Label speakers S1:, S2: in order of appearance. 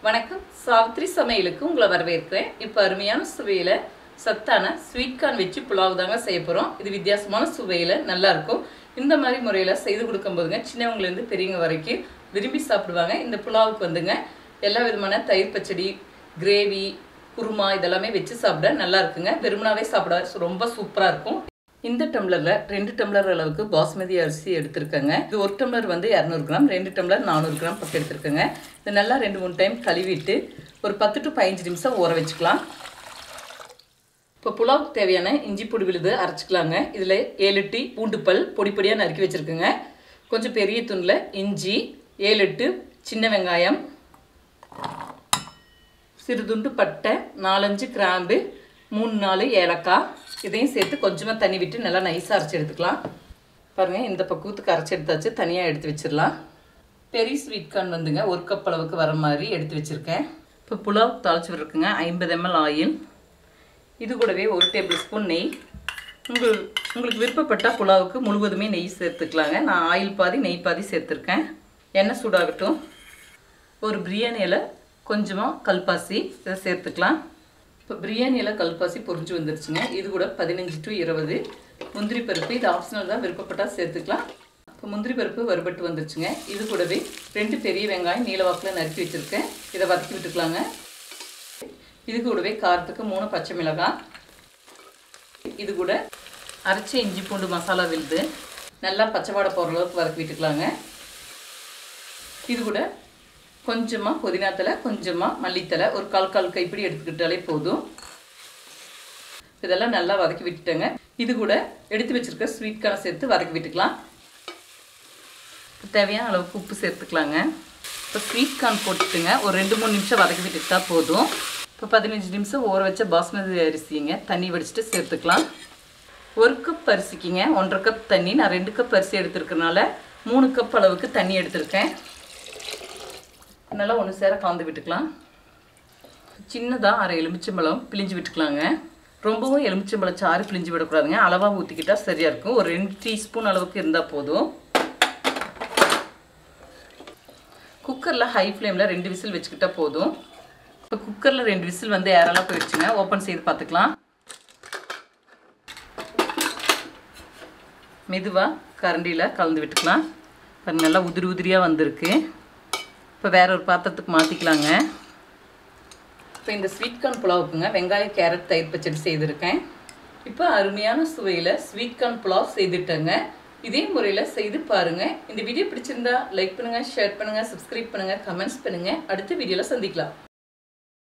S1: வணக்கம் சாவித்ரி சமையலுக்கு உங்களை வரவேற்கிறேன். இப்போ அருமையான சுவையில் சத்தான ஸ்வீட் கார்ன் வச்சு புலாவ் தாங்க செய்ய போகிறோம். இது வித்தியாசமான சுவையில் நல்லா இருக்கும். இந்த மாதிரி முறையில் செய்து கொடுக்கும்போதுங்க சின்னவங்கலேருந்து பெரியவங்க வரைக்கும் விரும்பி சாப்பிடுவாங்க. இந்த புலாவுக்கு வந்துங்க எல்லா விதமான தயிர் பச்சடி, கிரேவி, குருமா இதெல்லாமே வச்சு சாப்பிட நல்லா இருக்குங்க. வெறுமனாவே சாப்பிட ரொம்ப சூப்பராக இருக்கும். இந்த டம்ளரில் 2 டம்ளர் அளவுக்கு பாஸ்மதி அரிசி எடுத்துருக்கேங்க. இது 1 டம்ளர் வந்து 200 கிராம், 2 டம்ளர் 400 கிராம் பக்கம் எடுத்துருக்கேங்க. இது நல்லா 2-3 டைம் கழுவிட்டு ஒரு 10 to 15 நிமிஷம் ஊற வச்சுக்கலாம். இப்போ புலாவுக்கு தேவையான இஞ்சி பொடி விழுது அரைச்சிக்கலாங்க. இதில் 7 டீ பூண்டு பல் பொடி பொடியாக நறுக்கி வச்சுருக்குங்க. கொஞ்சம் பெரிய துண்டில் இஞ்சி, 7-8 சின்ன வெங்காயம், சிறு துண்டு பட்டை, 4-5 கிராம்பு, 3-4 ஏலக்காய், இதையும் சேர்த்து கொஞ்சமாக தண்ணி விட்டு நல்லா நைஸாக அரைச்சி எடுத்துக்கலாம். பாருங்கள், இந்த பக்குவத்துக்கு அரைச்சி எடுத்தாச்சு. தனியாக எடுத்து வச்சிடலாம். பெரிய ஸ்வீட் கார்ன் வந்துங்க 1 கப் அளவுக்கு வர மாதிரி எடுத்து வச்சுருக்கேன். இப்போ புலாவ் தாளிச்சு விட்டுருக்குங்க. 50 ml ஆயில், இது கூடவே 1 டேபிள் ஸ்பூன் நெய். உங்களுக்கு விருப்பப்பட்டால் புலாவுக்கு முழுவதுமே நெய் சேர்த்துக்கலாங்க. நான் ஆயில் பாதி நெய் பாதி சேர்த்துருக்கேன். எண்ணெய் சூடாகட்டும். ஒரு பிரியாணி இலை, கொஞ்சமாக கல்பாசி இதை சேர்த்துக்கலாம். இப்போ பிரியாணி இலை கல்பாசி பொரிஞ்சு வந்துருச்சுங்க. இது கூட 15 to 20 முந்திரி பருப்பு, இது ஆப்ஷனல் தான், விருப்பப்பட்டால் சேர்த்துக்கலாம். இப்போ முந்திரி பருப்பு வறுபட்டு வந்துருச்சுங்க. இது கூடவே 2 பெரிய வெங்காயம் நீல வாக்கில் நறுக்கி வச்சுருக்கேன். இதை வதக்கி விட்டுக்கலாங்க. இது கூடவே காரத்துக்கு 3 பச்சை மிளகாய், இது கூட அரைச்சி இஞ்சி பூண்டு மசாலா விழுது நல்லா பச்சை வாடை போகிற அளவுக்கு வதக்கி விட்டுக்கலாங்க. இது கூட கொஞ்சமாக புதினா தலை, கொஞ்சமாக மல்லித்தலை, ஒரு கால் கைப்பிடி எடுத்துக்கிட்டாலே போதும். இதெல்லாம் நல்லா வதக்கி விட்டுட்டேங்க. இது கூட எடுத்து வச்சுருக்க ஸ்வீட் கார்ன் சேர்த்து வதக்கி விட்டுக்கலாம். தேவையான அளவுக்கு உப்பு சேர்த்துக்கலாங்க. இப்போ ஸ்வீட் கார்ன் போட்டுட்டுங்க ஒரு 2-3 நிமிஷம் வதக்கி விட்டுக்கிட்டா போதும். இப்போ 15 நிமிஷம் ஊற வச்ச பாஸ்மதி அரிசிங்க தண்ணி வடிச்சிட்டு சேர்த்துக்கலாம். 1 கப் அரிசிக்குங்க 1.5 கப் தண்ணி. நான் 2 கப் அரிசி எடுத்துருக்கனால 3 கப் அளவுக்கு தண்ணி எடுத்துருக்கேன். நல்லா ஒன்று சேர கலந்து விட்டுக்கலாம். சின்னதாக 1/2 எலுமிச்சம்பழம் பிழிஞ்சு விட்டுக்கலாங்க. ரொம்பவும் எலுமிச்சம்பழம் சாறு பிழிஞ்சு விடக்கூடாதுங்க. அளவாக ஊற்றிக்கிட்டால் சரியாக இருக்கும். ஒரு 2 டீஸ்பூன் அளவுக்கு இருந்தால் போதும். குக்கரில் ஹை ஃப்ளேமில் 2 விசில் வச்சுக்கிட்டால் போதும். இப்போ குக்கரில் 2 விசில் வந்து ஏரெல்லாம் போயிடுச்சுங்க. ஓப்பன் செய்து பார்த்துக்கலாம். மெதுவாக கரண்டியில் கலந்து விட்டுக்கலாம். இப்போ நல்லா உதிரியாக வந்திருக்கு. இப்போ வேற ஒரு பாத்திரத்துக்கு மாற்றிக்கலாங்க. இப்போ இந்த ஸ்வீட் கார்ன் புலாவுக்குங்க வெங்காயம், கேரட், தயிர் பச்சடி செய்திருக்கேன். இப்போ அருமையான சுவையில் ஸ்வீட் கார்ன் புலாவ் செய்துட்டேங்க. இதே முறையில் செய்து பாருங்கள். இந்த வீடியோ பிடிச்சிருந்தா லைக் பண்ணுங்கள், ஷேர் பண்ணுங்கள், சப்ஸ்கிரைப் பண்ணுங்கள், கமெண்ட்ஸ் பண்ணுங்கள். அடுத்த வீடியோவில் சந்திக்கலாம்.